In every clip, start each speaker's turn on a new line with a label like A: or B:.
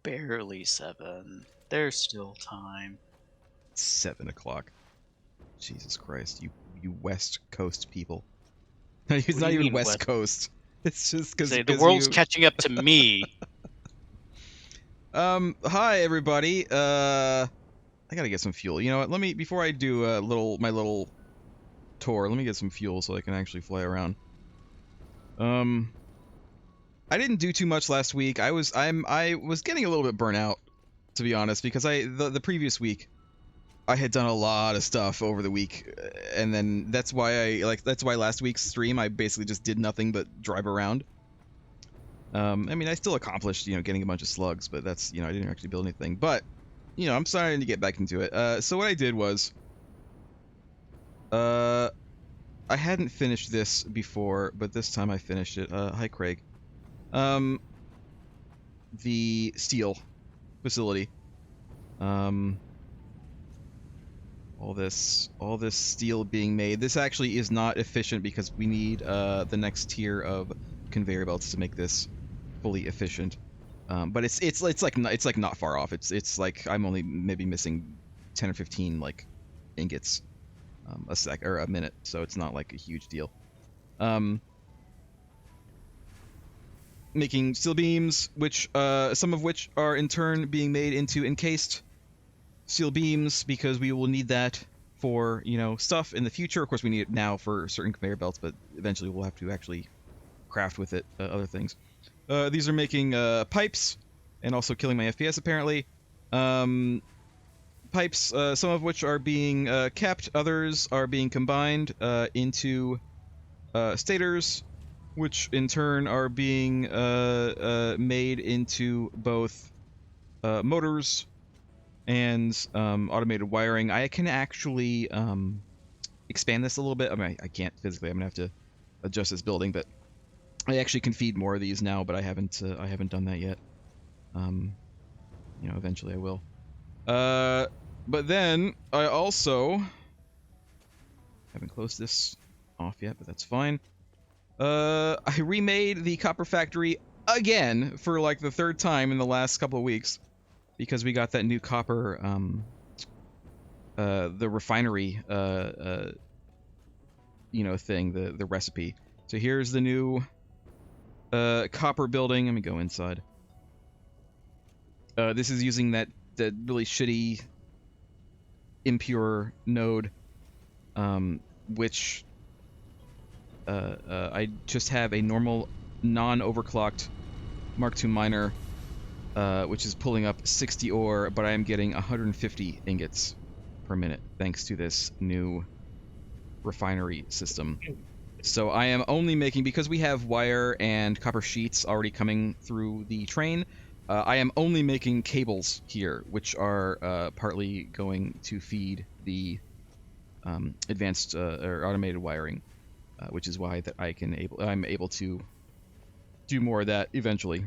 A: Barely 7. There's still time.
B: 7 o'clock. Jesus Christ, you West Coast people. It's
A: What do
B: not
A: you
B: even
A: mean,
B: West Coast. It's just because
A: Say the world's
B: you.
A: catching up to me.
B: Hi everybody. I gotta get some fuel. You know what? Let me before I do my little tour. Let me get some fuel so I can actually fly around. I didn't do too much last week. I was getting a little bit burnt out, to be honest, because the previous week I had done a lot of stuff over the week, and then that's why last week's stream I basically just did nothing but drive around. I mean, I still accomplished, getting a bunch of slugs, but that's, I didn't actually build anything. But, I'm starting to get back into it. So what I did was, I hadn't finished this before, but this time I finished it. Hi, Craig. The steel facility. All this steel being made. This actually is not efficient because we need the next tier of conveyor belts to make this fully efficient. But it's like not far off. It's like I'm only maybe missing 10 or 15 like ingots a sec or a minute, so it's not like a huge deal. Making steel beams, which some of which are in turn being made into encased steel beams because we will need that for stuff in the future. Of course, we need it now for certain conveyor belts, but eventually we'll have to actually craft with it other things. These are making pipes and also killing my FPS apparently. Pipes, some of which are being kept, others are being combined into stators, which in turn are being made into both motors and automated wiring. I can actually expand this a little bit. I mean, I can't physically. I'm gonna have to adjust this building, but I actually can feed more of these now. But I haven't done that yet. Eventually I will. But then I also haven't closed this off yet, but that's fine. I remade the copper factory again for like the third time in the last couple of weeks because we got that new copper, the refinery, thing, the recipe. So here's the new copper building. Let me go inside. This is using that really shitty impure node, which I just have a normal non-overclocked Mark II miner, which is pulling up 60 ore, but I am getting 150 ingots per minute thanks to this new refinery system. So I am only making, because we have wire and copper sheets already coming through the train, I am only making cables here, which are partly going to feed the advanced or automated wiring, which is why that I'm able to do more of that eventually.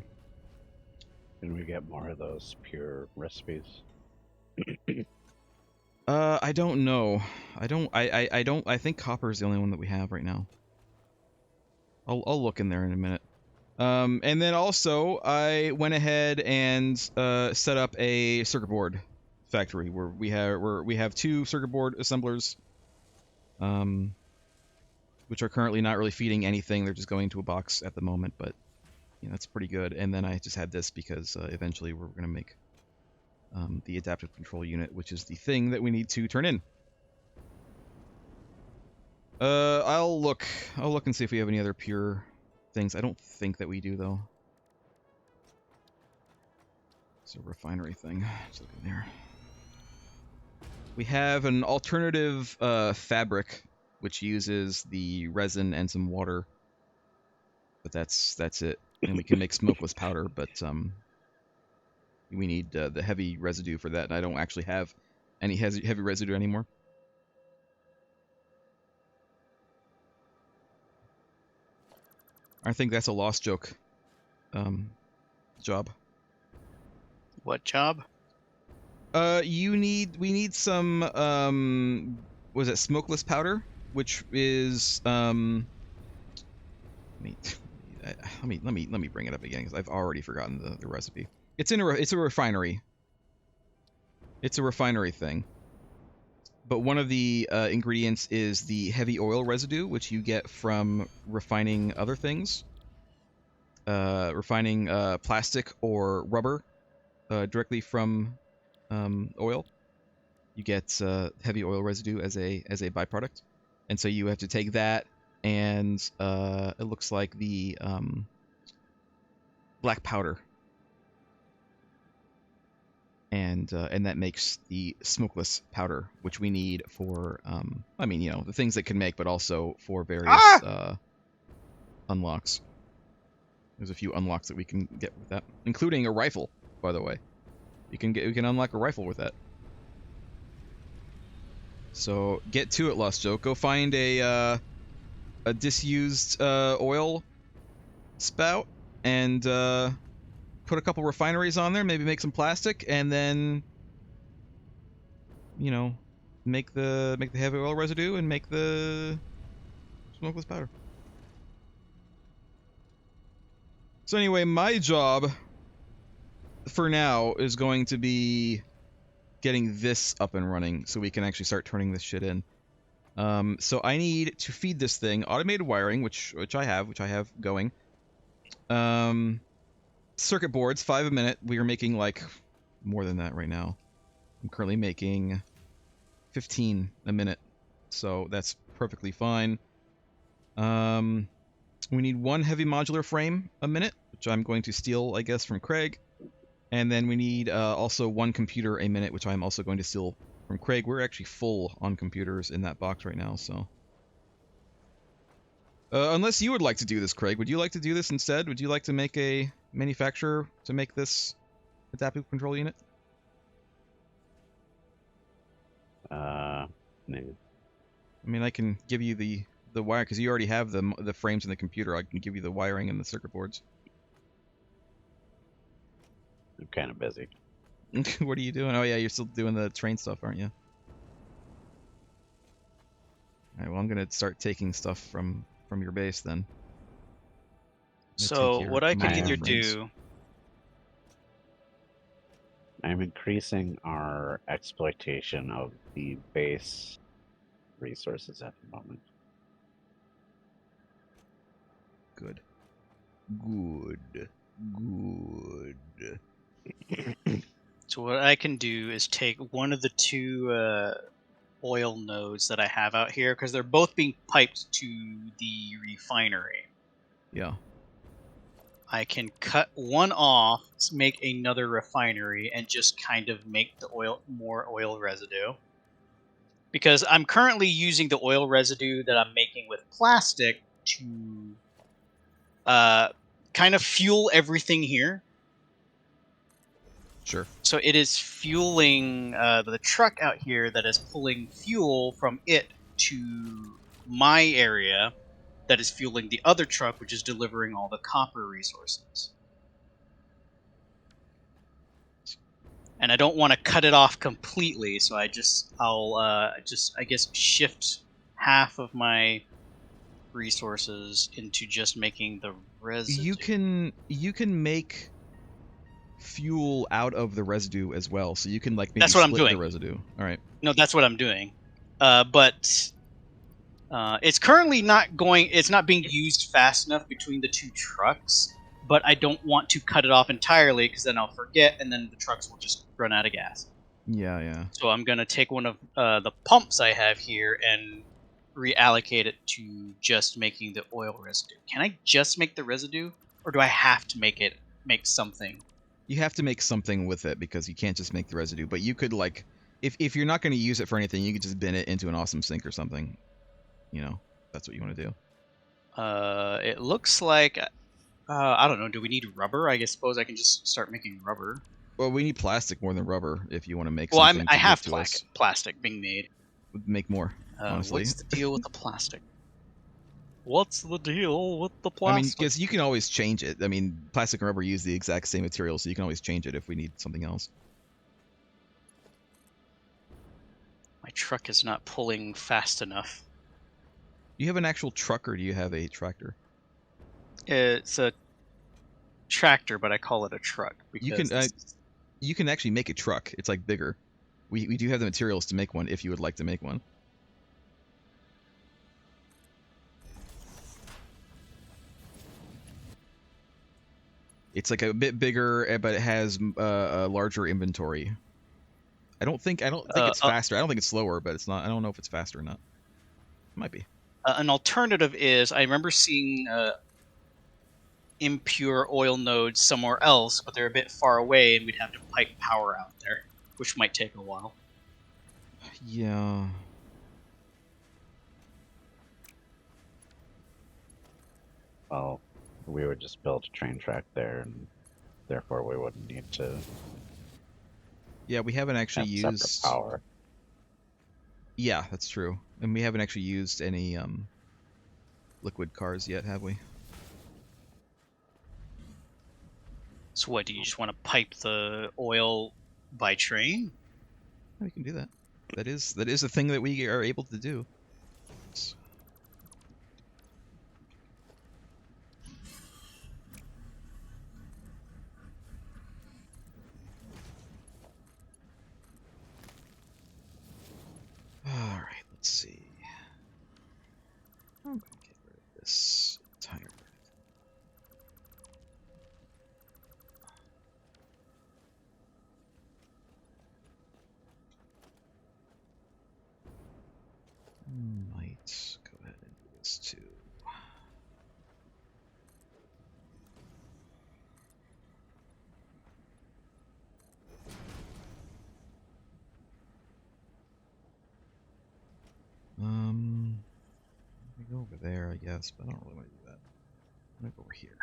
C: Can we get more of those pure recipes?
B: I don't know. I think copper is the only one that we have right now. I'll look in there in a minute. And then also I went ahead and set up a circuit board factory where we have 2 circuit board assemblers, which are currently not really feeding anything. They're just going to a box at the moment, but that's pretty good. And then I just had this because eventually we're going to make the adaptive control unit, which is the thing that we need to turn in. I'll look and see if we have any other pure things. I don't think that we do, though. It's a refinery thing. Let's look in there. We have an alternative fabric, which uses the resin and some water. But that's it. And we can make smokeless powder, but we need the heavy residue for that, and I don't actually have any heavy residue anymore. I think that's a lost joke. Job.
A: What job?
B: We need some was it smokeless powder, which is let me bring it up again because I've already forgotten the recipe. It's it's a refinery. It's a refinery thing. But one of the ingredients is the heavy oil residue, which you get from refining other things. Refining plastic or rubber directly from oil. You get heavy oil residue as a byproduct. And so you have to take that, and it looks like the black powder. And that makes the smokeless powder, which we need for, I mean, the things that can make, but also for various unlocks. There's a few unlocks that we can get with that, including a rifle, by the way. We can unlock a rifle with that. So get to it, Lost Joe. Go find a disused oil spout and put a couple refineries on there, maybe make some plastic, and then make the heavy oil residue and make the smokeless powder. So anyway, my job for now is going to be getting this up and running so we can actually start turning this shit in. So I need to feed this thing automated wiring, which I have going. Circuit boards, 5 a minute. We are making like more than that right now. I'm currently making 15 a minute, so that's perfectly fine. We need 1 heavy modular frame a minute, which I'm going to steal, I guess, from Craig. And then we need also 1 computer a minute, which I'm also going to steal from Craig. We're actually full on computers in that box right now, so... unless you would like to do this, Craig. Would you like to do this instead? Would you like to make a manufacturer to make this adaptive control unit?
C: No.
B: I mean, I can give you the wire, because you already have the frames in the computer. I can give you the wiring and the circuit boards.
C: I'm kind of busy.
B: What are you doing? Oh yeah, you're still doing the train stuff, aren't you? Alright, well I'm gonna start taking stuff from your base then.
A: So what I could either
B: frames.
A: do...
C: I'm increasing our exploitation of the base resources at the moment.
B: Good. Good.
A: So what I can do is take one of the 2 oil nodes that I have out here, because they're both being piped to the refinery.
B: Yeah.
A: I can cut one off, make another refinery, and just kind of make the more oil residue. Because I'm currently using the oil residue that I'm making with plastic to kind of fuel everything here.
B: Sure.
A: So it is fueling the truck out here that is pulling fuel from it to my area, that is fueling the other truck, which is delivering all the copper resources. And I don't want to cut it off completely, so I'll I guess shift half of my resources into just making the residue.
B: You can make fuel out of the residue as well, so you can like maybe
A: That's what I'm
B: split
A: doing.
B: the residue. All right.
A: No, that's what I'm doing. But it's currently not going. It's not being used fast enough between the 2 trucks. But I don't want to cut it off entirely, because then I'll forget, and then the trucks will just run out of gas.
B: Yeah.
A: So I'm gonna take one of the pumps I have here and reallocate it to just making the oil residue. Can I just make the residue, or do I have to make something?
B: You have to make something with it, because you can't just make the residue. But you could like, if you're not going to use it for anything, you could just bin it into an awesome sink or something. That's what you want to do.
A: It looks like I don't know. Do we need rubber? I suppose I can just start making rubber.
B: Well, we need plastic more than rubber if you want to make
A: Well,
B: something.
A: I have
B: to us.
A: plastic being made.
B: Make more. Honestly,
A: what's the deal with the plastic? What's the deal with the plastic?
B: I mean, because you can always change it. I mean, plastic and rubber use the exact same material, so you can always change it if we need something else.
A: My truck is not pulling fast enough.
B: Do you have an actual truck, or do you have a tractor?
A: It's a tractor, but I call it a truck because
B: you can actually make a truck. It's like bigger. We do have the materials to make one if you would like to make one. It's like a bit bigger, but it has a larger inventory. I don't think it's faster. I don't think it's slower, but it's not. I don't know if it's faster or not. It might be.
A: An alternative is I remember seeing impure oil nodes somewhere else, but they're a bit far away, and we'd have to pipe power out there, which might take a while.
B: Yeah.
C: Well, we would just build a train track there, and therefore we wouldn't need to.
B: Yeah, we haven't actually
C: have
B: used
C: separate power.
B: Yeah, that's true. And we haven't actually used any liquid cars yet, have we?
A: So what, do you just want to pipe the oil by train?
B: We can do that. That is a thing that we are able to do. All right, let's see. I'm gonna get rid of this tire. Might go ahead and do this too. We go over there, I guess, but I don't really want to do that. I'm gonna go over here.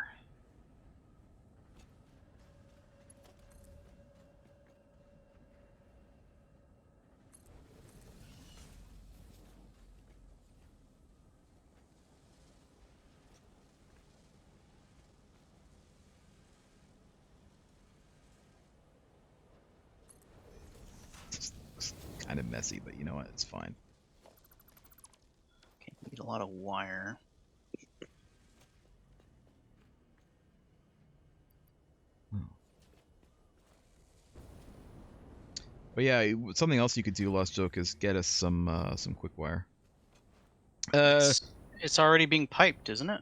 B: This looks kind of messy, but you know what? It's fine.
A: Okay, need a lot of wire.
B: But yeah, something else you could do, Lost Joke, is get us some quick wire.
A: It's already being piped, isn't it?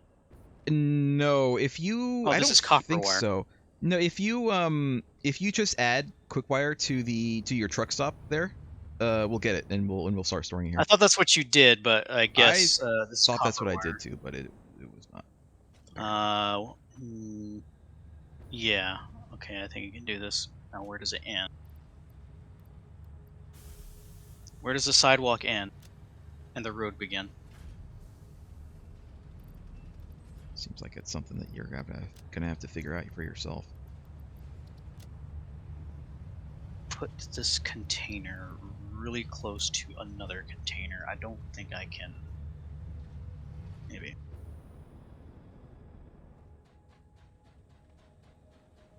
B: No, if you
A: Oh,
B: I
A: this
B: don't
A: is copper
B: think
A: wire.
B: so. No, if you just add quick wire to your truck stop there, we'll get it and we'll start storing it here.
A: I thought that's what you did, but I guess this is
B: thought that's what
A: copper
B: I did
A: wire.
B: too, but it was not.
A: Yeah. Okay, I think you can do this. Now, where does it end? Where does the sidewalk end and the road begin?
B: Seems like it's something that you're gonna have to figure out for yourself.
A: Put this container really close to another container. I don't think I can. Maybe.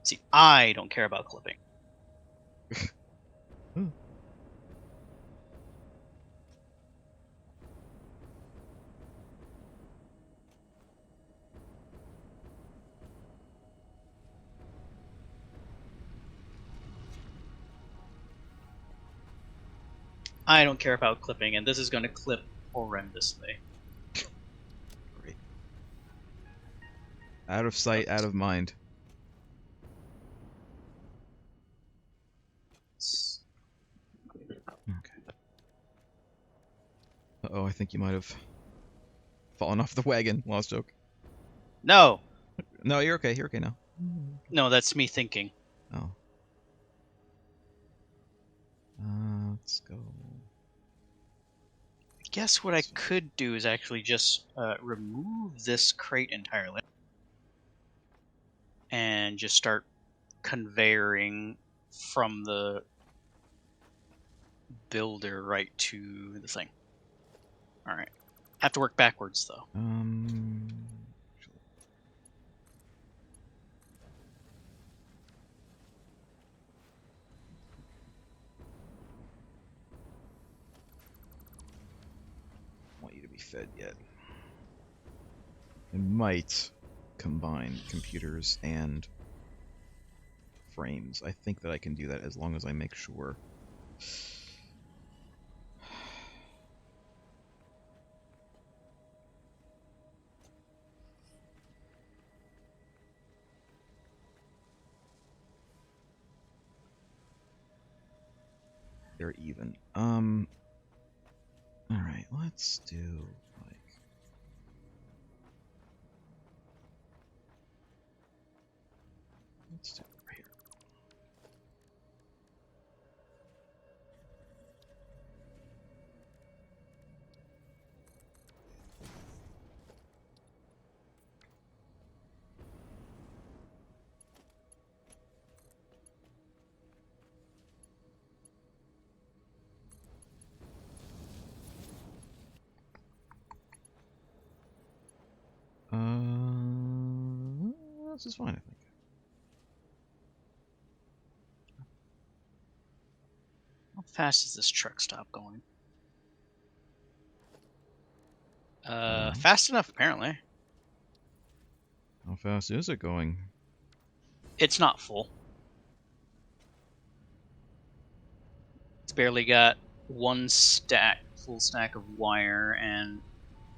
A: See, I don't care about clipping. I don't care about clipping, and this is going to clip horrendously.
B: Great. Out of sight, out of mind. Okay. Uh-oh, I think you might have fallen off the wagon, Lost Joke.
A: No!
B: No, you're okay. You're okay now.
A: No, that's me thinking.
B: Oh. Let's go.
A: I guess what I could do is actually just remove this crate entirely and just start conveying from the builder right to the thing. Alright. I have to work backwards, though.
B: Want you to be fed yet. I might combine computers and frames. I think that I can do that as long as I make sure. They're even. Alright, let's do like let's do it right here. This is fine, I think.
A: How fast does this truck stop going? Fast enough, apparently.
B: How fast is it going?
A: It's not full. It's barely got one full stack of wire, and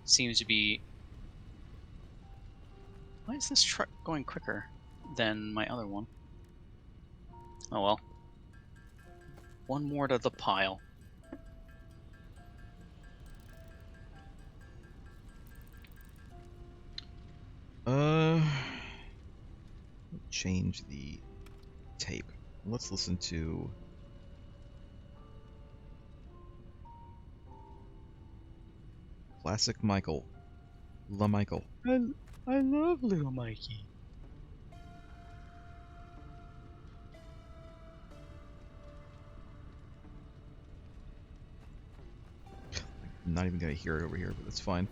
A: seems to be... Why is this truck going quicker than my other one? Oh well. One more to the pile.
B: Change the tape. Let's listen to Classic Michael. La Michael.
A: I love little Mikey.
B: I'm not even gonna hear it over here, but that's fine.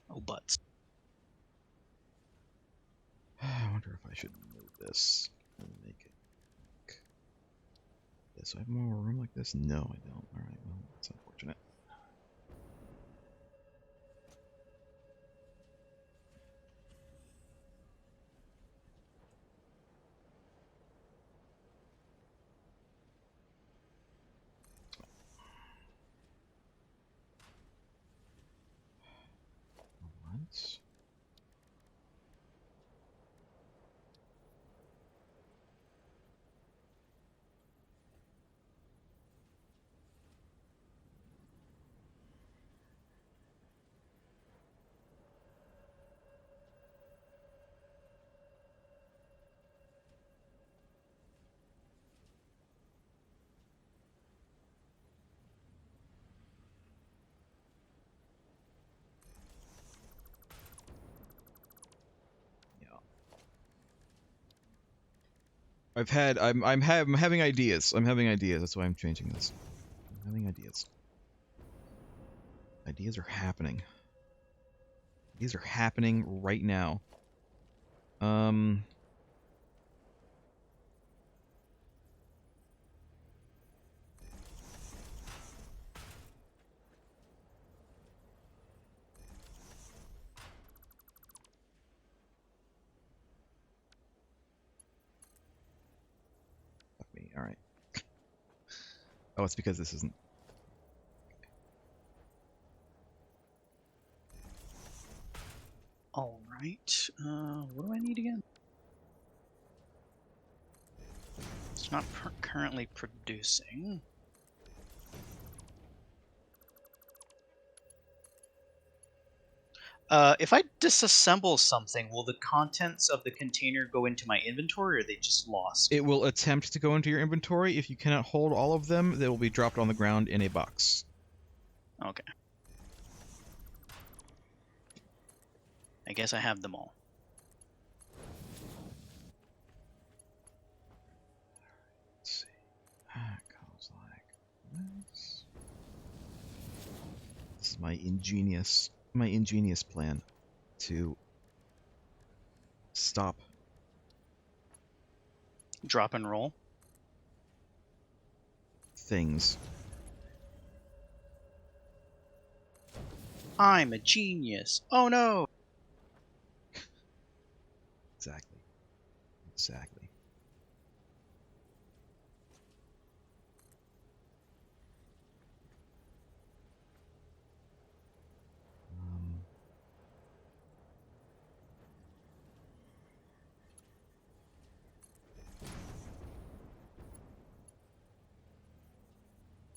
A: Oh, butts.
B: I wonder if I should move this and make it this. Do I have more room like this? No, I don't. Alright, well, that's unfortunate. Once. I'm having ideas. I'm having ideas. That's why I'm changing this. I'm having ideas. Ideas are happening. These are happening right now. Fuck me. All right. Oh, it's because this isn't.
A: All right. What do I need again? It's not currently producing. If I disassemble something, will the contents of the container go into my inventory, or are they just lost?
B: It will attempt to go into your inventory. If you cannot hold all of them, they will be dropped on the ground in a box.
A: Okay. I guess I have them all.
B: Let's see. That goes like this. This is my ingenious plan to stop
A: Drop and roll.
B: things
A: I'm a genius. Oh no!
B: Exactly. Exactly.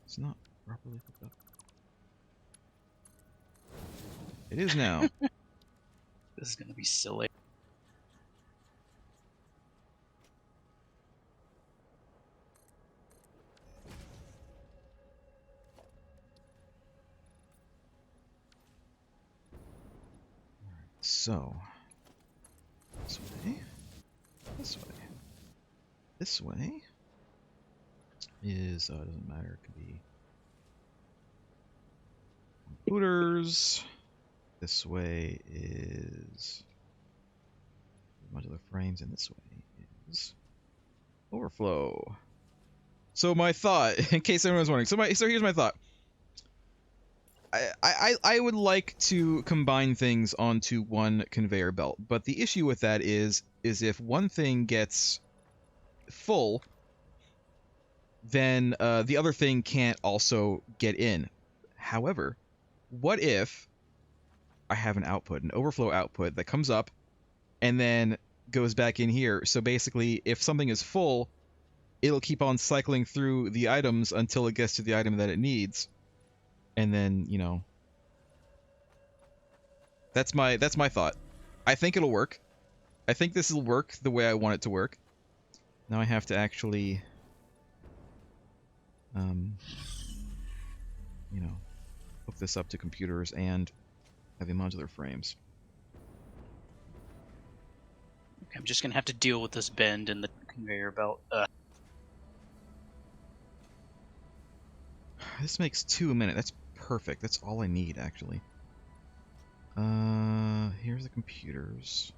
B: It's not properly hooked up. It is now.
A: This is gonna be silly.
B: So, this way, this way, this way is, it doesn't matter, it could be computers. This way is modular frames, and this way is overflow. So my thought, in case anyone was wondering, so here's my thought. I would like to combine things onto one conveyor belt, but the issue with that is if one thing gets full, then the other thing can't also get in. However, what if I have an output, an overflow output that comes up and then goes back in here? So basically, if something is full, it'll keep on cycling through the items until it gets to the item that it needs, and then, you know, that's my thought. I think it'll work. I think this will work the way I want it to work. Now I have to actually, you know, hook this up to computers and have the modular frames.
A: Okay, I'm just gonna have to deal with this bend in the conveyor belt.
B: This makes 2 a minute. That's perfect. That's all I need, actually. Here's the computers.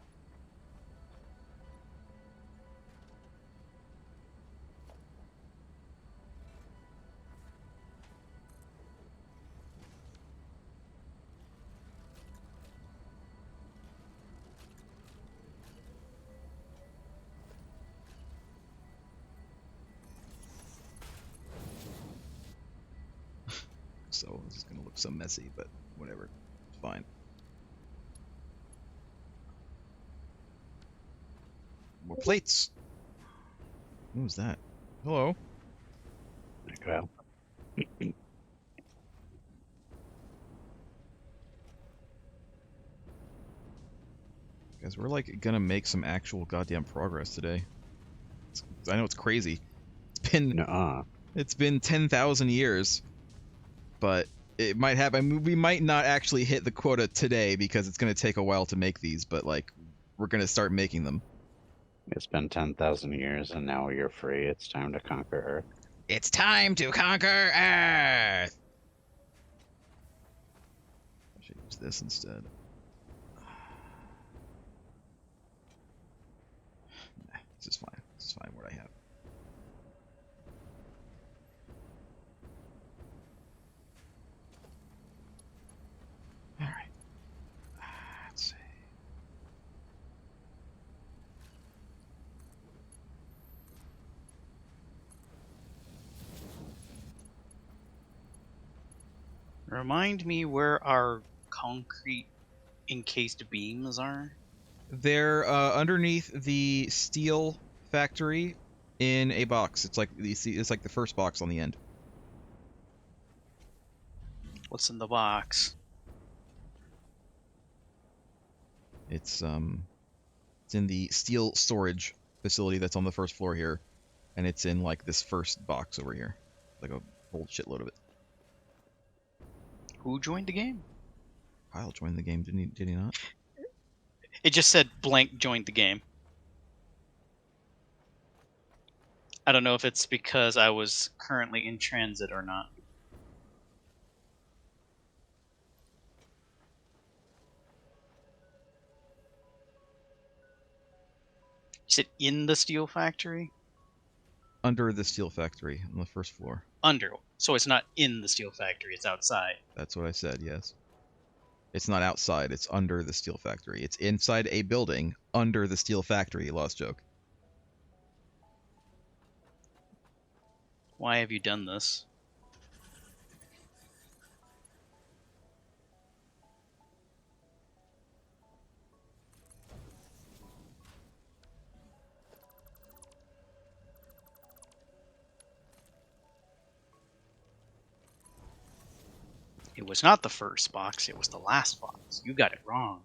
B: So this is gonna look so messy, but whatever. It's fine. More plates. What was that? Hello.
C: Well,
B: Guys, we're like gonna make some actual goddamn progress today. I know it's crazy.
C: nuh-uh.
B: It's been 10,000 years, but it might happen. I mean, we might not actually hit the quota today because it's gonna take a while to make these, but like we're gonna start making them.
C: It's been 10,000 years and now you're free. It's time to conquer Earth.
B: It's time to conquer Earth! I should use this instead. Nah, this is fine. This is fine what I have. Alright. Let's see.
A: Remind me where our concrete encased beams are.
B: They're underneath the steel factory in a box. It's like the first box on the end.
A: What's in the box?
B: It's in the steel storage facility that's on the first floor here, and it's in like this first box over here, like a whole shitload of it.
A: Who joined the game?
B: Kyle joined the game, didn't he? Did he not?
A: It just said blank joined the game. I don't know if it's because I was currently in transit or not. Is it in the steel factory?
B: Under the steel factory on the first floor.
A: Under. So it's not in the steel factory, it's outside.
B: That's what I said. Yes. It's not outside. It's under the steel factory. It's inside a building under the steel factory. Lost joke.
A: Why have you done this? It was not the first box, it was the last box. You got it wrong.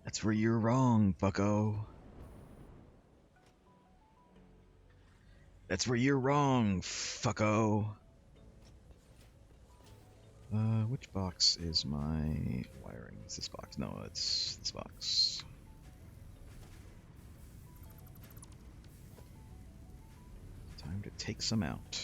B: That's where you're wrong, bucko. That's where you're wrong, fucko. Which box is my wiring? Is this box? No, it's this box. Time to take some out.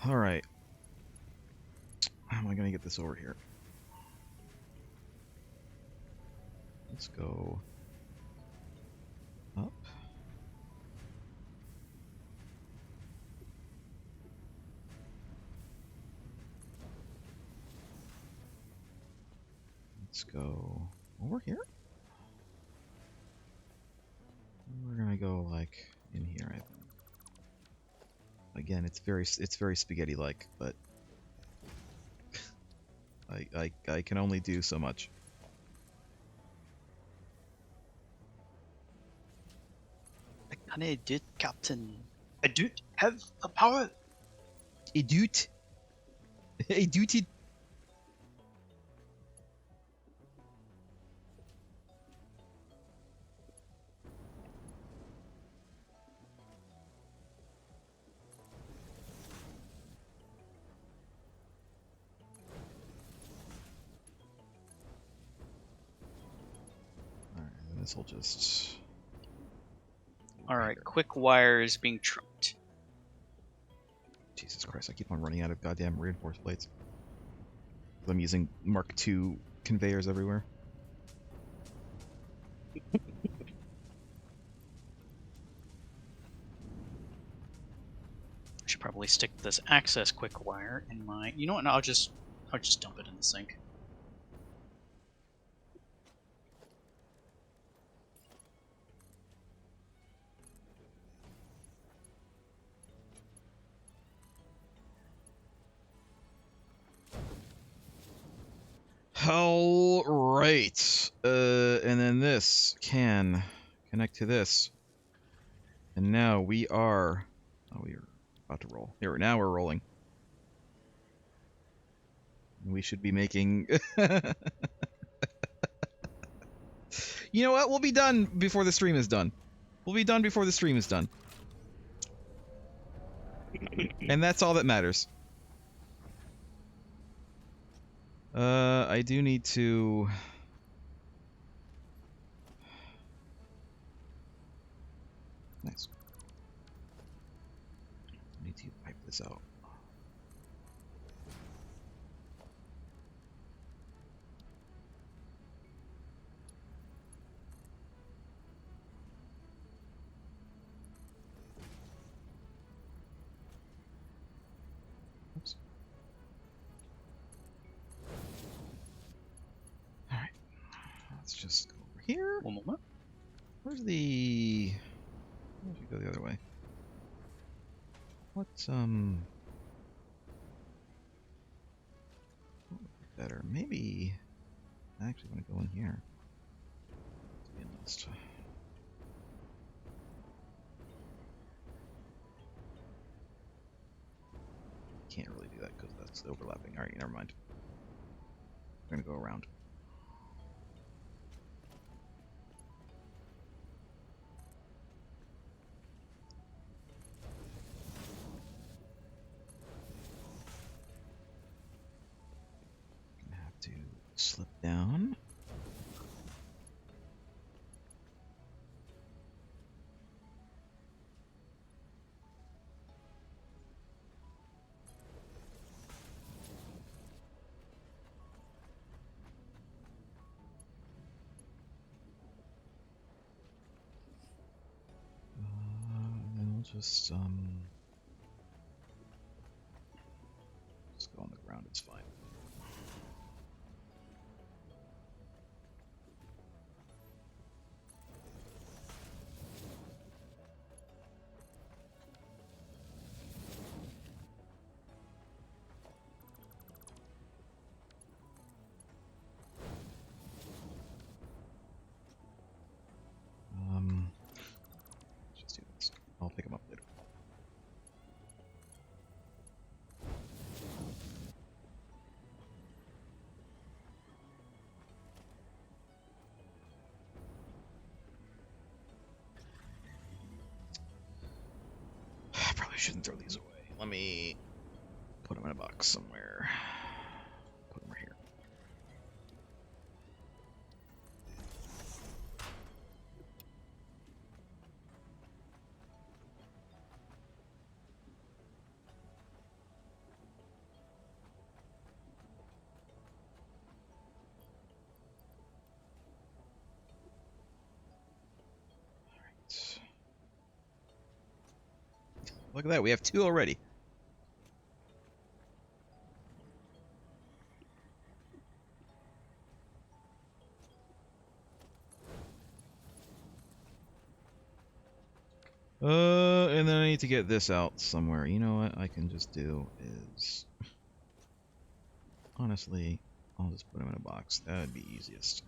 B: All right. How am I going to get this over here? Let's go up. Let's go over here. We're going to go like in here, I think. Again, it's very spaghetti-like, but I can only do so much.
A: I did, Captain. I do have the power.
B: A dude. A duty. Alright, this will just...
A: Alright, quick wire is being trucked.
B: Jesus Christ, I keep on running out of goddamn reinforced plates. I'm using Mark II conveyors everywhere.
A: I should probably stick this access quick wire in my... You know what? No, I'll just dump it in the sink.
B: All right. And then this can connect to this. And now we are... Oh, we are about to roll. Here, now we're rolling. We should be making... You know what? We'll be done before the stream is done. We'll be done before the stream is done. And that's all that matters. I do need to... Nice. I need to pipe this out. Oops. Alright. Let's just go over here.
A: One moment.
B: Where's the... Why don't you go the other way? What's, what would be better? Maybe... I actually want to go in here. To be honest. Can't really do that because that's overlapping. Alright, never mind. We're gonna go around. Gonna have to slip down. just go on the ground. It's fine. Let's just do this. I'll pick them up later. I probably shouldn't throw these away. Let me put them in a box somewhere. Put them right here. Look at that, we have 2 already. And then I need to get this out somewhere. You know what I can just do is... Honestly, I'll just put them in a box. That would be easiest.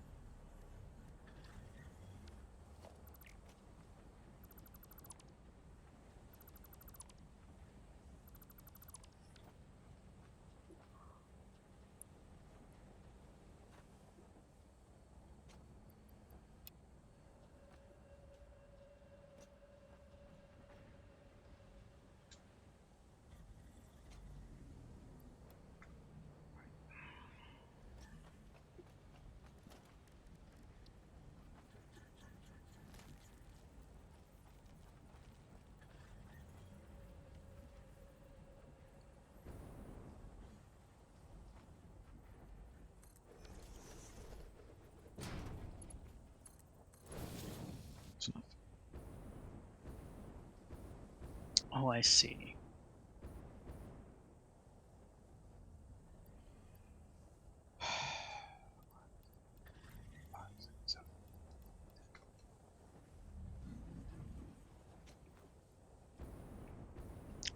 B: That's enough.
A: Oh, I see.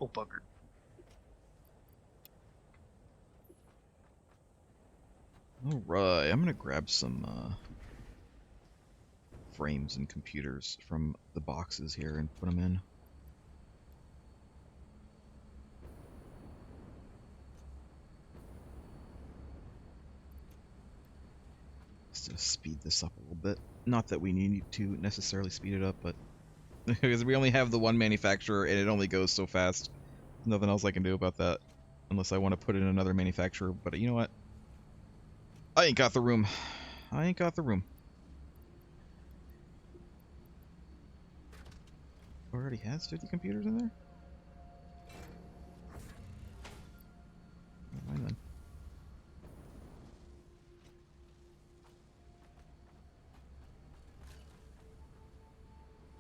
A: Oh, bugger.
B: Alright, I'm gonna grab some frames and computers from the boxes here and put them in. Just to speed this up a little bit. Not that we need to necessarily speed it up, but because we only have the one manufacturer and it only goes so fast. Nothing else I can do about that. Unless I want to put in another manufacturer, but you know what? I ain't got the room. I ain't got the room. Already has 50 computers in there? Never mind then.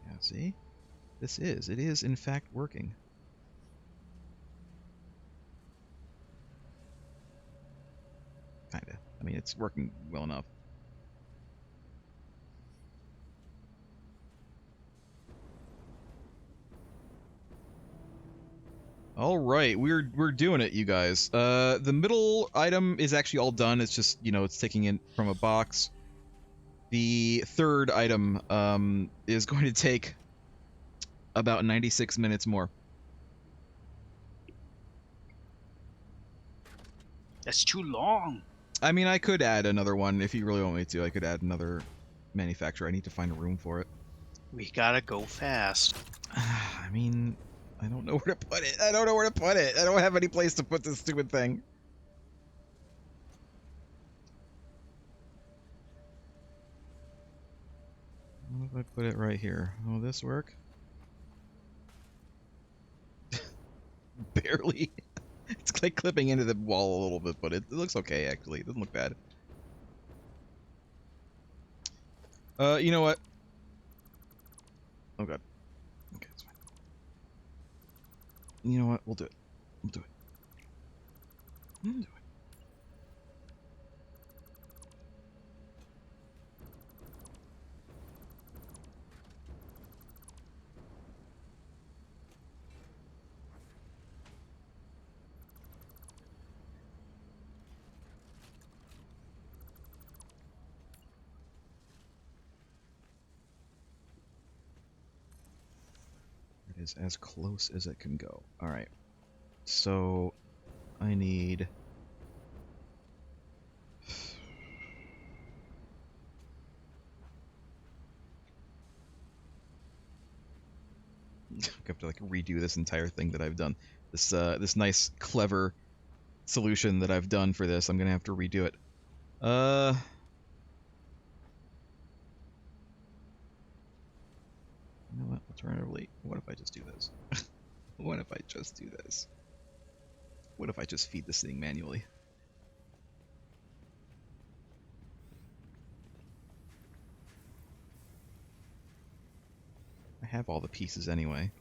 B: Yeah, see? It is in fact working. Kinda. I mean, it's working well enough. All right, we're doing it, you guys. The middle item is actually all done. It's just, you know, it's taking it from a box. The third item is going to take about 96 minutes more.
A: That's too long.
B: I mean, I could add another one if you really want me to. I could add another manufacturer. I need to find a room for it.
A: We gotta go fast.
B: I mean, I don't know where to put it. I don't know where to put it. I don't have any place to put this stupid thing. What if I put it right here? Will this work? Barely. It's like clipping into the wall a little bit, but it looks okay, actually. It doesn't look bad. You know what? Oh god. Okay, that's fine. You know what? We'll do it. We'll do it. We'll do it. It is as close as it can go. All right. So I need. I have to like redo this entire thing that I've done. This nice clever solution that I've done for this. I'm gonna have to redo it. You know what? Alternatively, what if I just do this? What if I just do this? What if I just feed this thing manually? I have all the pieces anyway.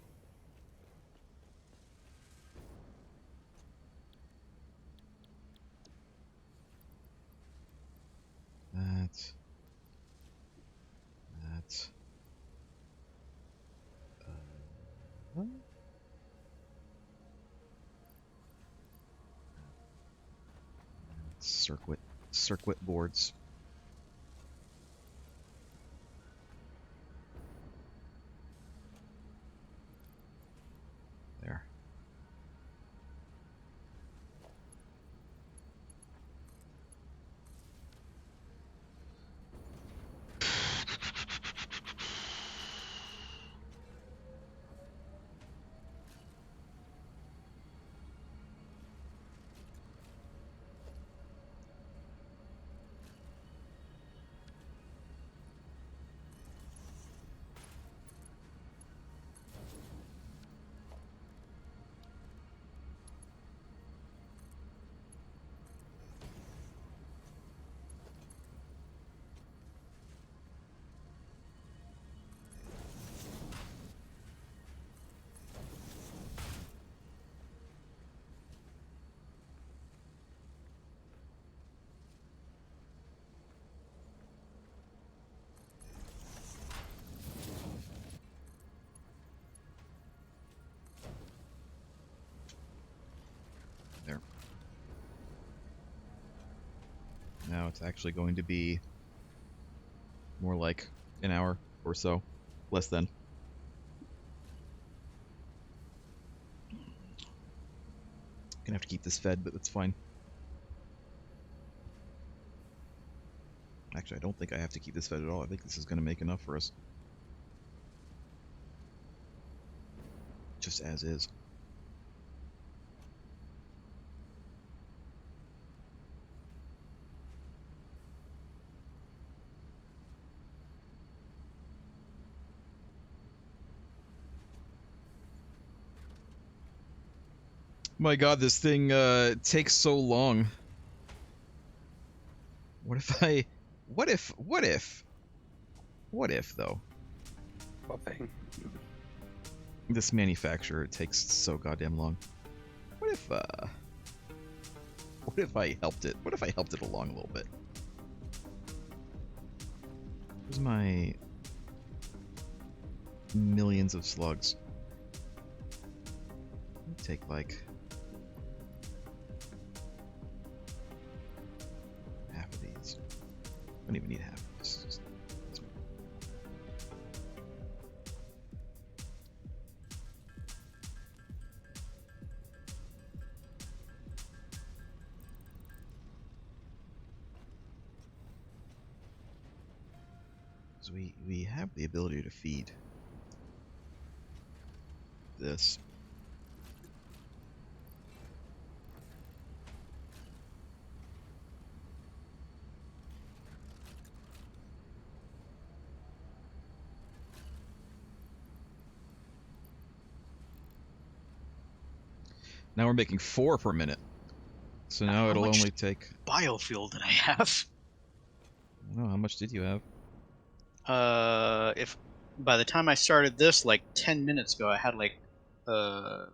B: That. Circuit boards. There. There. Now it's actually going to be more like an hour or so. Less than. Gonna have to keep this fed, but that's fine. Actually, I don't think I have to keep this fed at all. I think this is gonna make enough for us. Just as is. My god, this thing takes so long. What if though?
D: What thing?
B: This manufacturer takes so goddamn long. What if I helped it? What if I helped it along a little bit? Where's my millions of slugs? Take like half of these. I don't even need half. Just so we have the ability to feed this. Now we're making 4 per minute. So now
A: How
B: it'll
A: much
B: only take...
A: biofuel did I have?
B: I don't know, how much did you have?
A: If by the time I started this, like 10 minutes ago, I had like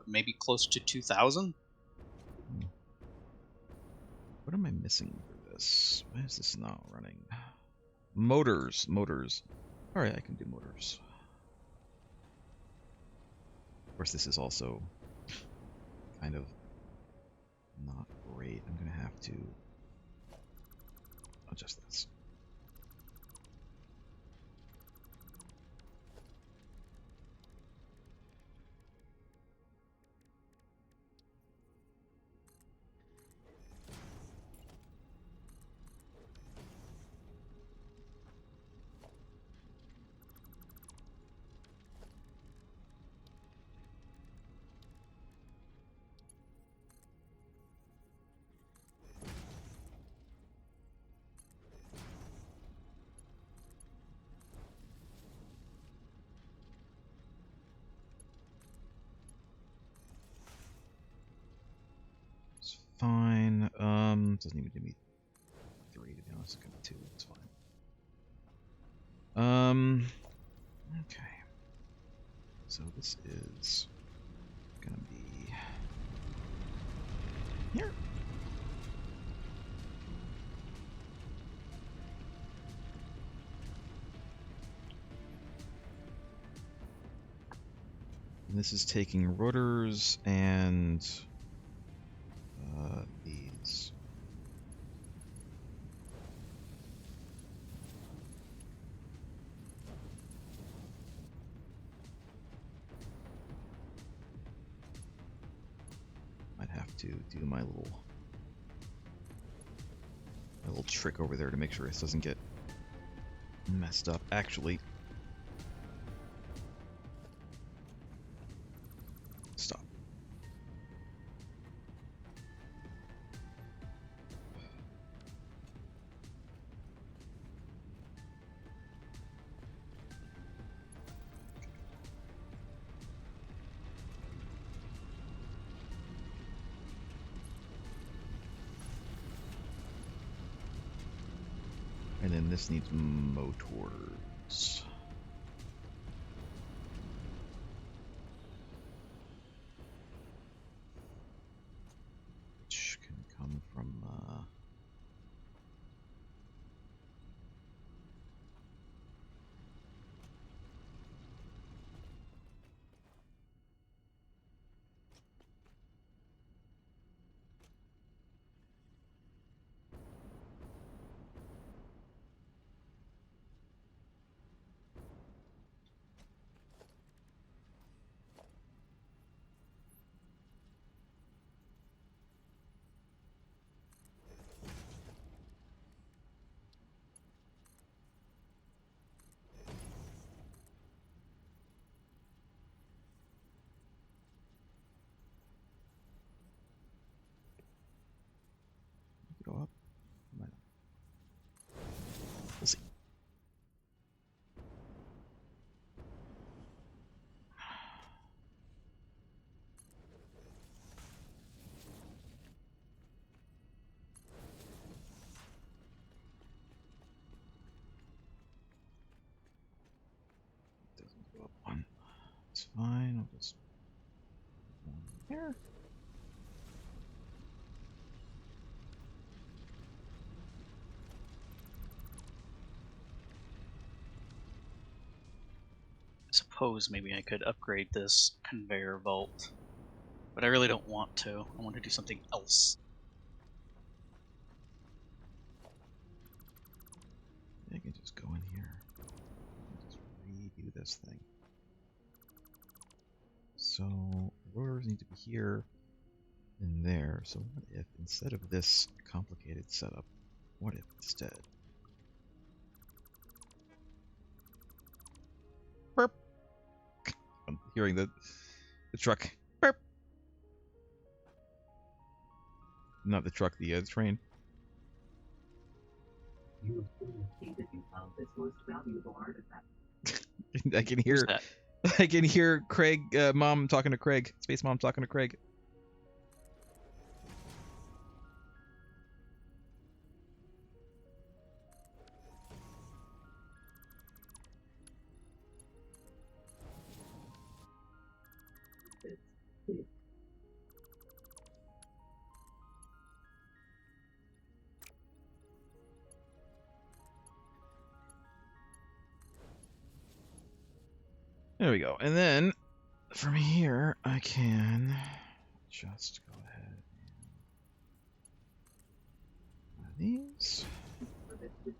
A: maybe close to 2,000.
B: What am I missing for this? Why is this not running? Motors. Alright, I can do motors. Of course, this is also kind of not great. I'm going to have to adjust this. It's fine. Doesn't even give me 3 to be honest. It's gonna be 2. It's fine. Okay. So this is gonna be here. And this is taking rotors and these. Might have to do my little trick over there to make sure this doesn't get messed up. Actually, stop. And then this needs motors. Which can come from go up. Might not. We'll see. Doesn't go up one. It's fine. I'll just put one here.
A: Suppose maybe I could upgrade this conveyor belt, but I really don't want to. I want to do something else.
B: I can just go in here and just redo this thing. So rotors need to be here and there. So what if instead of this complicated setup, what if instead? Burp. I'm hearing the truck. Burp. Not the truck, the train.
D: You see that you found this most valuable artifact.
B: I can hear.
A: That?
B: I can hear Craig, Mom talking to Craig. Space Mom talking to Craig. There we go. And then from here, I can just go ahead and these. You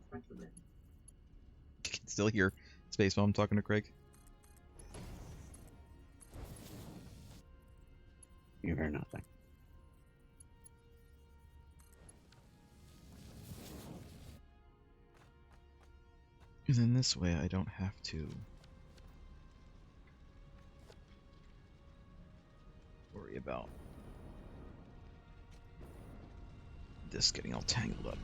B: can still hear Space Bomb talking to Craig.
C: You hear nothing.
B: And then this way, I don't have to worry about this getting all tangled up.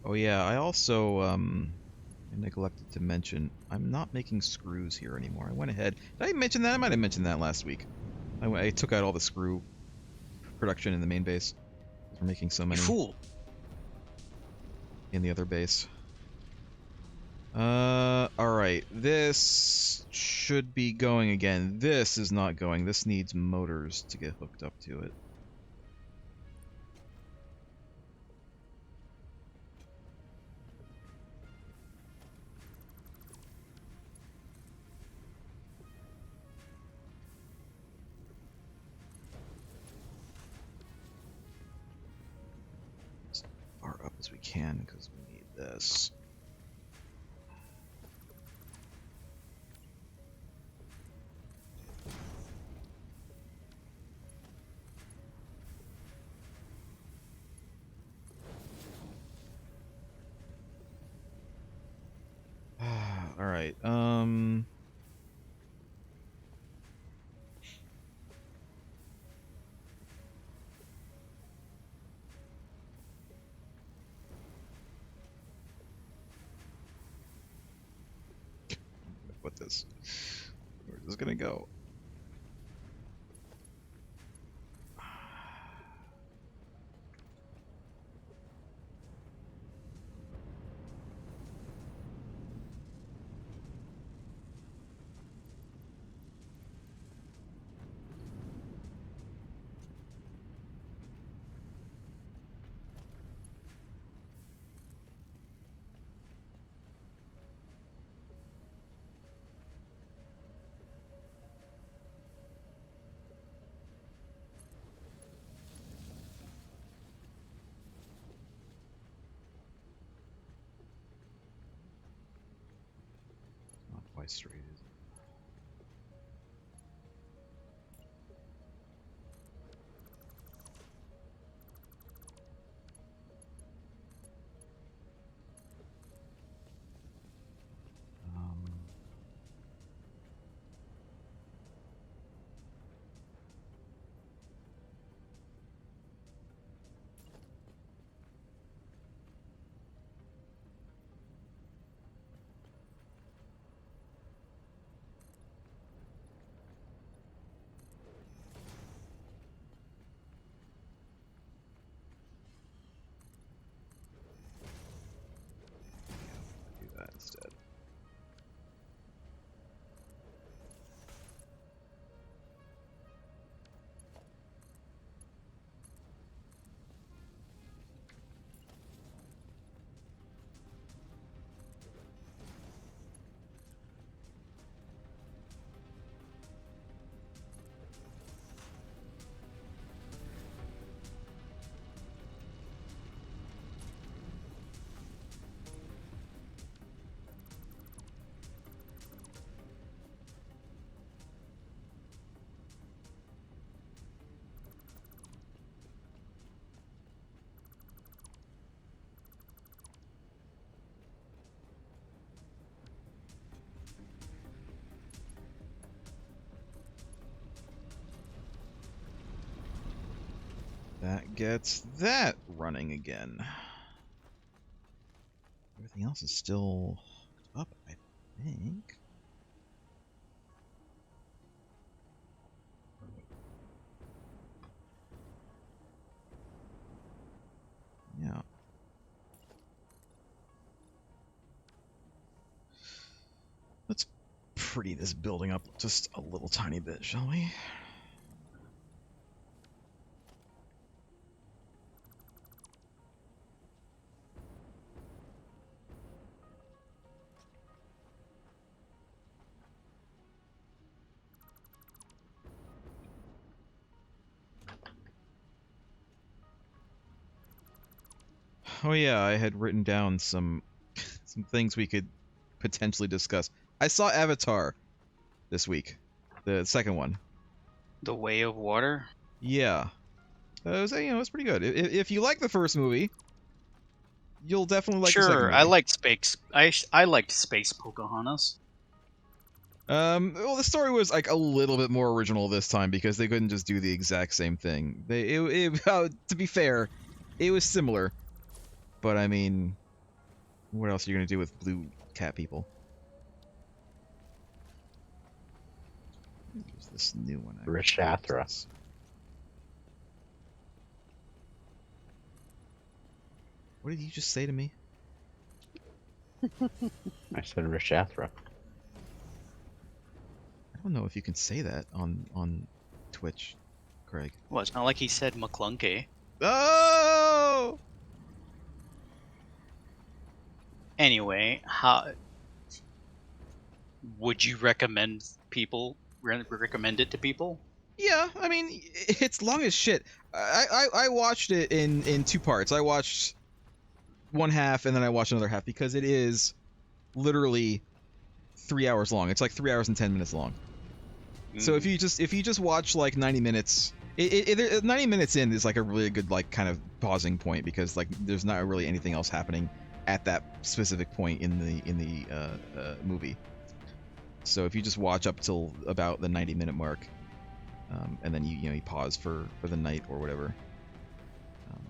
B: Oh yeah, I also I neglected to mention I'm not making screws here anymore. I went ahead. Did I mention that? I might have mentioned that last week. I took out all the screw production in the main base. We're making so
A: You
B: many
A: fool.
B: in the other base. Alright. This should be going again. This is not going. This needs motors to get hooked up to it. As far up as we can, because we need this. Alright, put this. Where's this gonna go? Not quite straight, is it? Do that instead. That gets that running again. Everything else is still hooked up, I think. Yeah. pretty this building up just a little tiny bit, shall we? Oh yeah, I had written down some things we could potentially discuss. I saw Avatar this week, the second one.
A: The Way of Water.
B: Yeah, it was it was pretty good. If you like the first movie, you'll definitely like the second
A: Sure,
B: movie.
A: I liked Space. I liked Space Pocahontas.
B: Well, the story was like a little bit more original this time because they couldn't just do the exact same thing. To be fair, it was similar, but I mean, what else are you gonna do with blue cat people? There's this new one.
C: Rishathra.
B: What did you just say to me?
C: I said Rishathra.
B: I don't know if you can say that on Twitch, Craig.
A: Well, it's not like he said McClunky.
B: Oh!
A: Anyway, how would you recommend it to people?
B: Yeah, I mean, it's long as shit. I watched it in two parts. I watched one half and then I watched another half because it is literally 3 hours long. It's like 3 hours and 10 minutes long. So if you just watch like 90 minutes, 90 minutes in is like a really good like kind of pausing point because like there's not really anything else happening at that specific point in the movie. So if you just watch up till about the 90-minute mark, and then you pause for the night or whatever,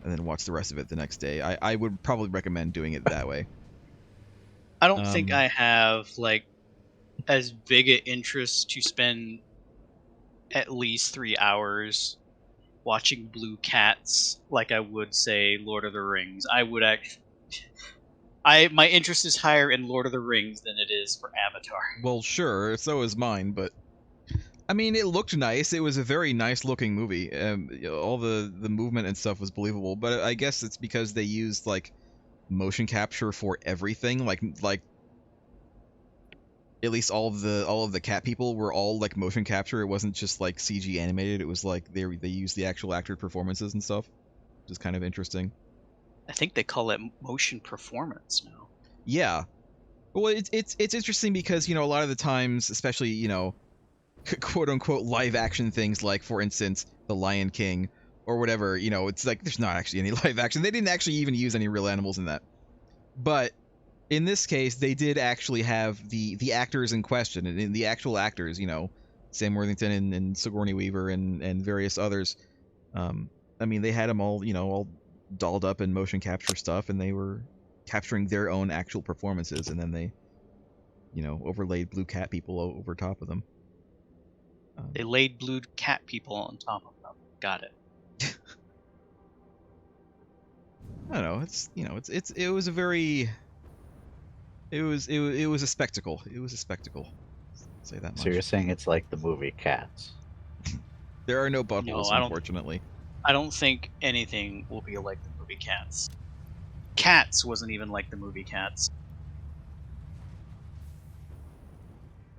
B: and then watch the rest of it the next day, I would probably recommend doing it that way.
A: I don't think I have like as big an interest to spend at least 3 hours watching blue cats like I would say Lord of the Rings. I would actually my interest is higher in Lord of the Rings than it is for Avatar.
B: Well, sure, so is mine, but I mean, it looked nice. It was a very nice looking movie. All the movement and stuff was believable, but I guess it's because they used like motion capture for everything. Like at least all of the cat people were all like motion capture. It wasn't just like CG animated. It was like they used the actual actor performances and stuff, which is kind of interesting.
A: I think they call it motion performance now.
B: Yeah. Well, it's interesting because a lot of the times, especially quote unquote live action things like, for instance, The Lion King or whatever, it's like there's not actually any live action. They didn't actually even use any real animals in that. But in this case, they did actually have the actors in question, and the actual actors, Sam Worthington and Sigourney Weaver and various others. I mean, they had them all, all dolled up in motion capture stuff, and they were capturing their own actual performances, and then they, overlaid blue cat people over top of them.
A: They laid blue cat people on top of them. Got it.
B: I don't know. It was a very. It was a spectacle. It was a spectacle. I'll say that much.
C: So you're saying it's like the movie Cats?
B: There are no buttholes,
A: No,
B: unfortunately.
A: I don't think anything will be like the movie Cats. Cats wasn't even like the movie Cats.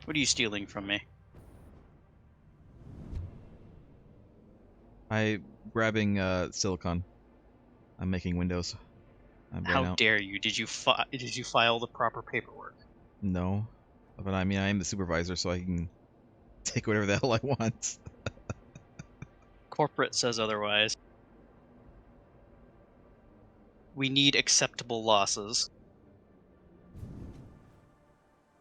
A: What are you stealing from me?
B: Grabbing silicon. I'm making windows.
A: How dare you? Did you file the proper paperwork?
B: No, but I mean I am the supervisor, so I can take whatever the hell I want.
A: Corporate says otherwise. We need acceptable losses.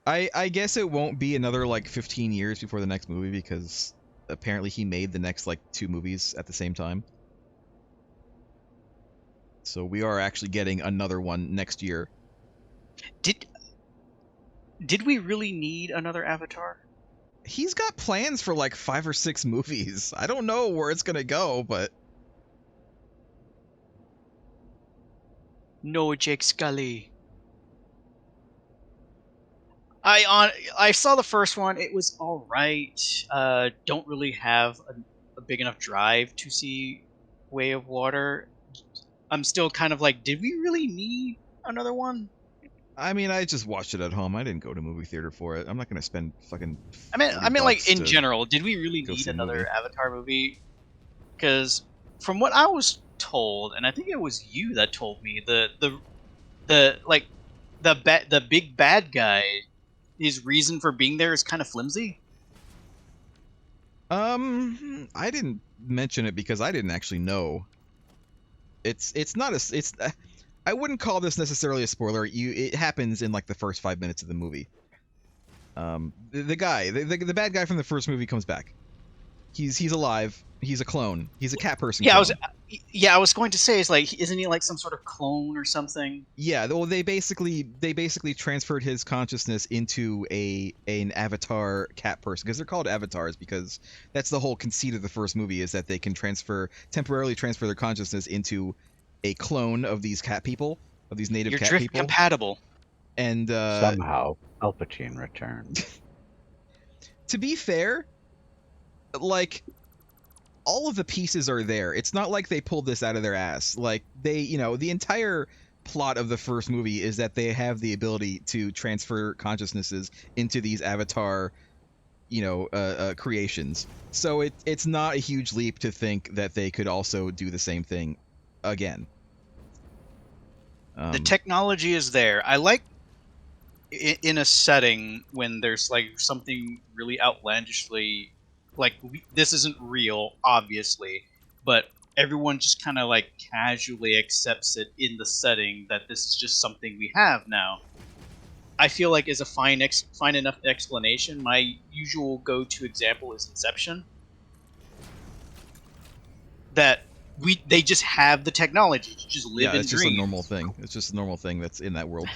B: I guess it won't be another like 15 years before the next movie because apparently he made the next like 2 movies at the same time. So we are actually getting another one next year.
A: Did we really need another Avatar?
B: He's got plans for like 5 or 6 movies. I don't know where it's gonna go, but
A: No, Jake Scully. I saw the first one. It was all right. Don't really have a big enough drive to see Way of Water. I'm still kind of like, did we really need another one?
B: I mean, I just watched it at home. I didn't go to movie theater for it. I'm not gonna spend fucking
A: I mean, like
B: $40
A: in
B: to
A: general, did we really
B: go
A: need
B: see a
A: another
B: movie.
A: Avatar movie? Because from what I was told, and I think it was you that told me, the like the big bad guy, his reason for being there is kind of flimsy.
B: I didn't mention it because I didn't actually know. It's not a it's. I wouldn't call this necessarily a spoiler. It happens in like the first 5 minutes of the movie. The guy, the bad guy from the first movie comes back. He's alive. He's a clone. He's a cat person
A: Yeah,
B: clone.
A: I was going to say, is like, isn't he like some sort of clone or something?
B: Yeah, well, they basically transferred his consciousness into an avatar cat person, because they're called avatars because that's the whole conceit of the first movie, is that they can temporarily transfer their consciousness into a clone of these cat people, of these native
A: You're
B: cat
A: drift
B: people.
A: compatible.
B: And
C: Somehow, Palpatine returned.
B: to be fair, like, all of the pieces are there. It's not like they pulled this out of their ass. Like, the entire plot of the first movie is that they have the ability to transfer consciousnesses into these avatar, creations. So it's not a huge leap to think that they could also do the same thing again.
A: The technology is there. I like in a setting when there's like something really outlandishly, like, this isn't real, obviously, but everyone just kind of like casually accepts it in the setting that this is just something we have now. I feel like is a fine enough explanation. My usual go-to example is Inception. That they just have the technology to just live in
B: it's
A: dreams.
B: just a normal thing. It's just a normal thing that's in that world.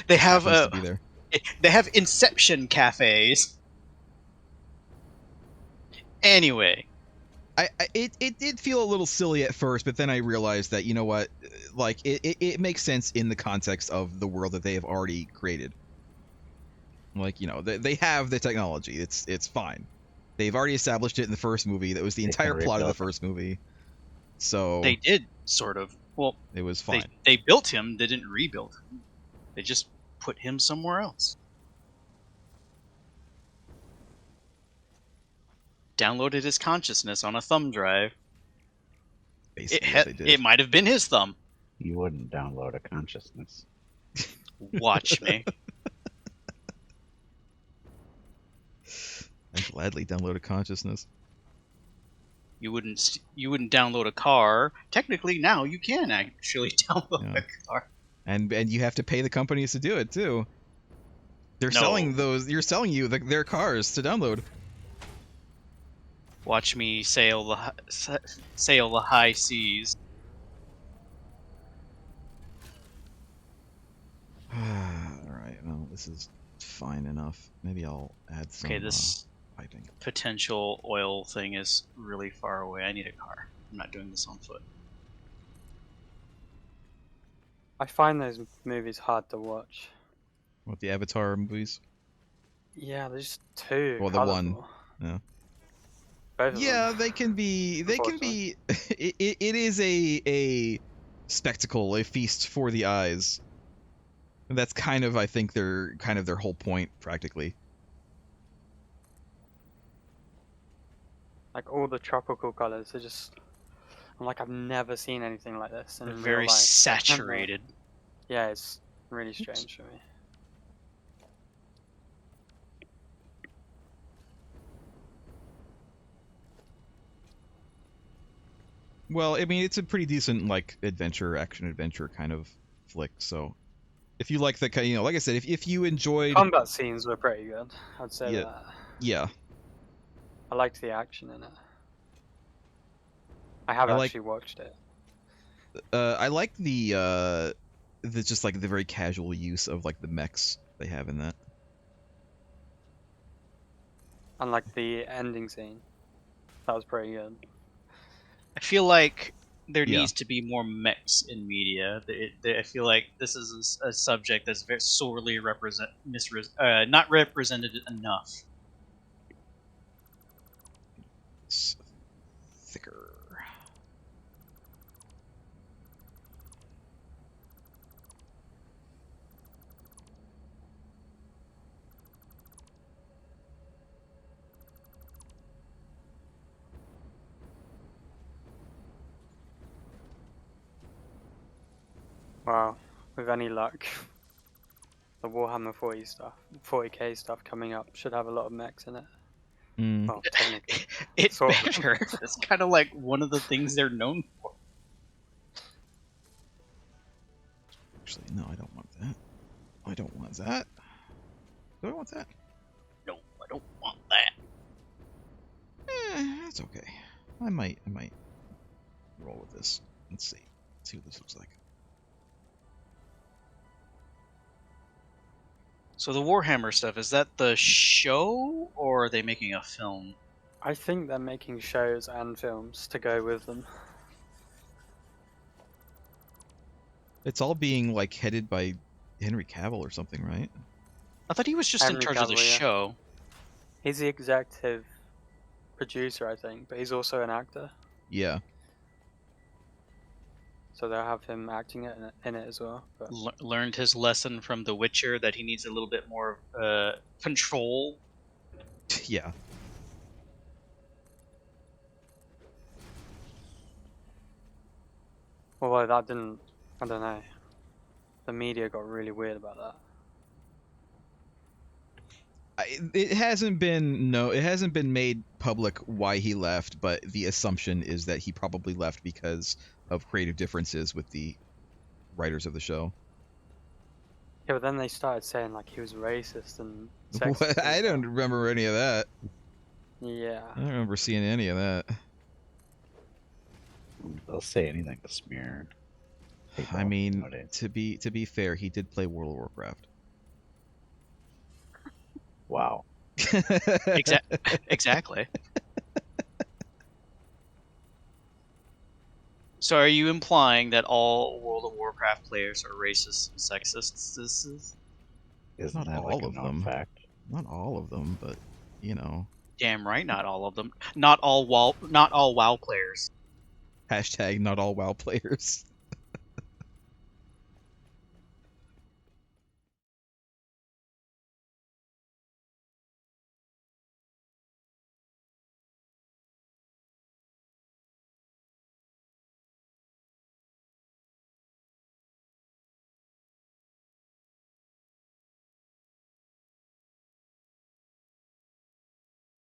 A: They have
B: happens to be there.
A: They have Inception cafes. Anyway,
B: it did feel a little silly at first, but then I realized that, you know what, like, it makes sense in the context of the world that they have already created. Like, they have the technology. It's fine. They've already established it in the first movie. That was the entire plot of the first movie. So
A: they did sort of. Well,
B: it was fine.
A: They built him. They didn't rebuild him. They just put him somewhere else. Downloaded his consciousness on a thumb drive.
B: Basically,
A: It might have been his thumb.
C: You wouldn't download a consciousness.
A: Watch me.
B: I'd gladly download a consciousness.
A: You wouldn't download a car. Technically, now you can actually download a car.
B: And you have to pay the companies to do it too. They're selling those. You're selling you their cars to download.
A: Watch me sail the high seas.
B: All right. Well, this is fine enough. Maybe I'll add some.
A: Okay, this
B: piping.
A: Potential oil thing is really far away. I need a car. I'm not doing this on foot.
E: I find those movies hard to watch.
B: What, the Avatar movies?
E: Yeah, there's too.
B: Well, the one. Yeah.
E: Both of them.
B: They can be. They can be. It is a spectacle, a feast for the eyes. And that's kind of, I think, their whole point, practically.
E: Like, all the tropical colors are just. I'm like, I've never seen anything like this.
A: They're very saturated.
E: Yeah, it's really strange for me.
B: Well, I mean, it's a pretty decent, like, action adventure kind of flick. So, if you like that kind, like I said, if you enjoyed
E: Combat scenes were pretty good. I'd say that.
B: Yeah.
E: I liked the action in it. I have actually watched it.
B: I like the just like the very casual use of like the mechs they have in that.
E: And like the ending scene, that was pretty good.
A: I feel like there
B: Yeah.
A: needs to be more mechs in media. I feel like this is a subject that's very sorely not represented enough.
B: It's thicker.
E: Wow, with any luck, the Warhammer 40k stuff coming up should have a lot of mechs in it.
B: Mm.
E: Well, technically.
A: It
E: Sort of.
A: better. It's kind of like one of the things they're known for.
B: Actually, no, I don't want that. I don't want that. Do I want that?
A: No, I don't want that.
B: That's okay. I might roll with this. Let's see. Let's see what this looks like.
A: So the Warhammer stuff, is that the show, or are they making a film?
E: I think they're making shows and films to go with them.
B: It's all being like headed by Henry Cavill or something, right?
A: I thought he was just in
E: Henry
A: charge of the
E: Cavill, yeah.
A: show.
E: He's the executive producer, I think, but he's also an actor.
B: Yeah.
E: So they'll have him acting in it as well. But
A: Learned his lesson from The Witcher that he needs a little bit more control.
B: Yeah.
E: although that didn't, I don't know. The media got really weird about that.
B: It hasn't been made public why he left, but the assumption is that he probably left because of creative differences with the writers of the show.
E: Yeah, but then they started saying like he was racist and
B: What?
E: sexist.
B: I don't remember any of that.
E: Yeah.
B: I don't remember seeing any of that.
C: They'll say anything to smear people
B: I mean,
C: nowadays.
B: to be fair, he did play World of Warcraft.
C: Wow.
A: Exactly. So are you implying that all World of Warcraft players are racist and sexist?
C: Isn't
B: Not
C: that
B: all
C: like a
B: of
C: known
B: them.
C: fact?
B: Not all of them, but you know.
A: Damn right, not all of them. Not all WoW players.
B: Hashtag not all WoW players.